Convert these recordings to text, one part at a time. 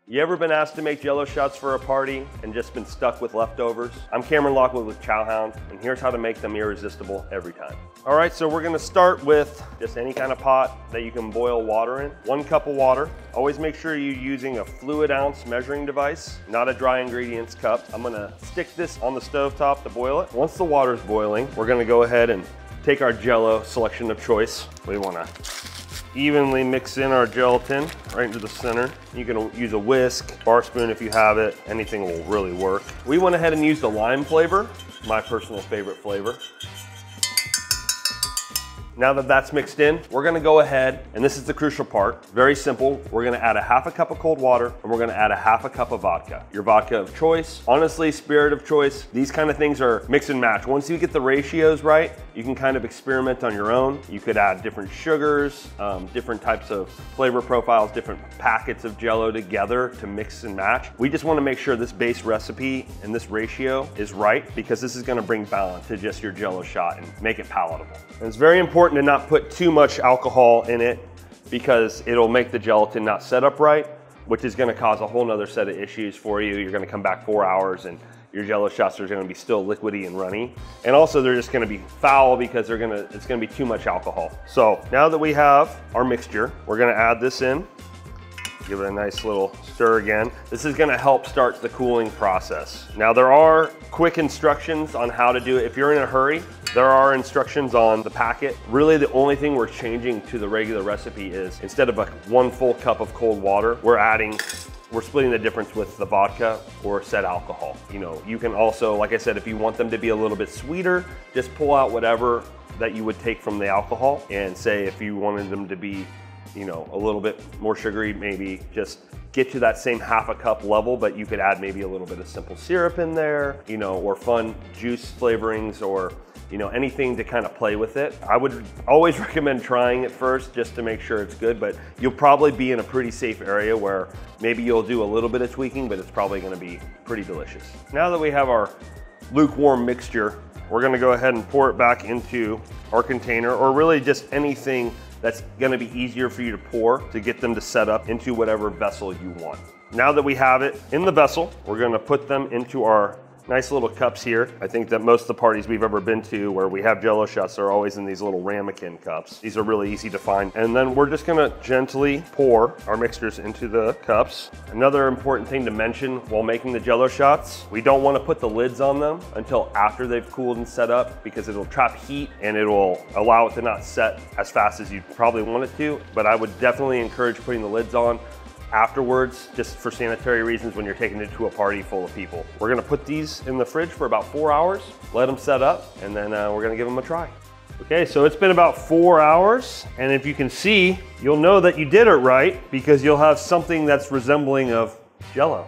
You ever been asked to make Jello shots for a party and just been stuck with leftovers? I'm Kamaron Lockwood with Chowhound, and here's how to make them irresistible every time. All right, so we're gonna start with just any kind of pot that you can boil water in. 1 cup of water. Always make sure you're using a fluid ounce measuring device, not a dry ingredients cup. I'm gonna stick this on the stove top to boil it. Once the water's boiling, we're gonna go ahead and take our Jello selection of choice. We wanna evenly mix in our gelatin right into the center. You can use a whisk, bar spoon if you have it, anything will really work. We went ahead and used the lime flavor, my personal favorite flavor. Now that that's mixed in, we're gonna go ahead, and this is the crucial part, very simple. We're gonna add a 1/2 cup of cold water, and we're gonna add a 1/2 cup of vodka. Your vodka of choice, honestly, spirit of choice. These kind of things are mix and match. Once you get the ratios right, you can kind of experiment on your own. You could add different sugars, different types of flavor profiles, different packets of Jello together to mix and match. We just wanna make sure this base recipe and this ratio is right, because this is gonna bring balance to just your Jello shot and make it palatable. And it's very important to not put too much alcohol in it, because it'll make the gelatin not set up right, which is gonna cause a whole nother set of issues for you. You're gonna come back 4 hours and your Jello shots are gonna be still liquidy and runny. And also they're just gonna be foul because it's gonna be too much alcohol. So now that we have our mixture, we're gonna add this in. Give it a nice little stir again. This is gonna help start the cooling process. Now there are quick instructions on how to do it. If you're in a hurry, there are instructions on the packet. Really the only thing we're changing to the regular recipe is, instead of 1 full cup of cold water, we're splitting the difference with the vodka or set alcohol. You know, you can also, like I said, if you want them to be a little bit sweeter, just pull out whatever that you would take from the alcohol, and say if you wanted them to be, you know, a little bit more sugary, maybe just get to that same 1/2 cup level, but you could add maybe a little bit of simple syrup in there, you know, or fun juice flavorings, or, you know, anything to kind of play with it. I would always recommend trying it first just to make sure it's good, but you'll probably be in a pretty safe area where maybe you'll do a little bit of tweaking, but it's probably gonna be pretty delicious. Now that we have our lukewarm mixture, we're gonna go ahead and pour it back into our container, or really just anything that's gonna be easier for you to pour to get them to set up into whatever vessel you want. Now that we have it in the vessel, we're gonna put them into our nice little cups here. I think that most of the parties we've ever been to where we have Jello shots are always in these little ramekin cups. These are really easy to find. And then we're just gonna gently pour our mixtures into the cups. Another important thing to mention while making the Jello shots, we don't wanna put the lids on them until after they've cooled and set up, because it'll trap heat and it will allow it to not set as fast as you probably want it to. But I would definitely encourage putting the lids on afterwards, just for sanitary reasons when you're taking it to a party full of people. We're gonna put these in the fridge for about 4 hours, let them set up, and then we're gonna give them a try. Okay, so it's been about 4 hours, and if you can see, you'll know that you did it right, because you'll have something that's resembling of Jello.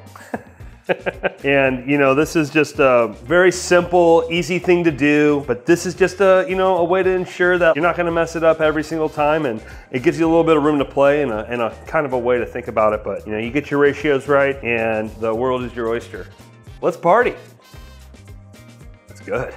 And you know, this is just a very simple, easy thing to do, but this is just a way to ensure that you're not gonna mess it up every single time, and it gives you a little bit of room to play, and a kind of a way to think about it. But you know, you get your ratios right and the world is your oyster. Let's party. That's good.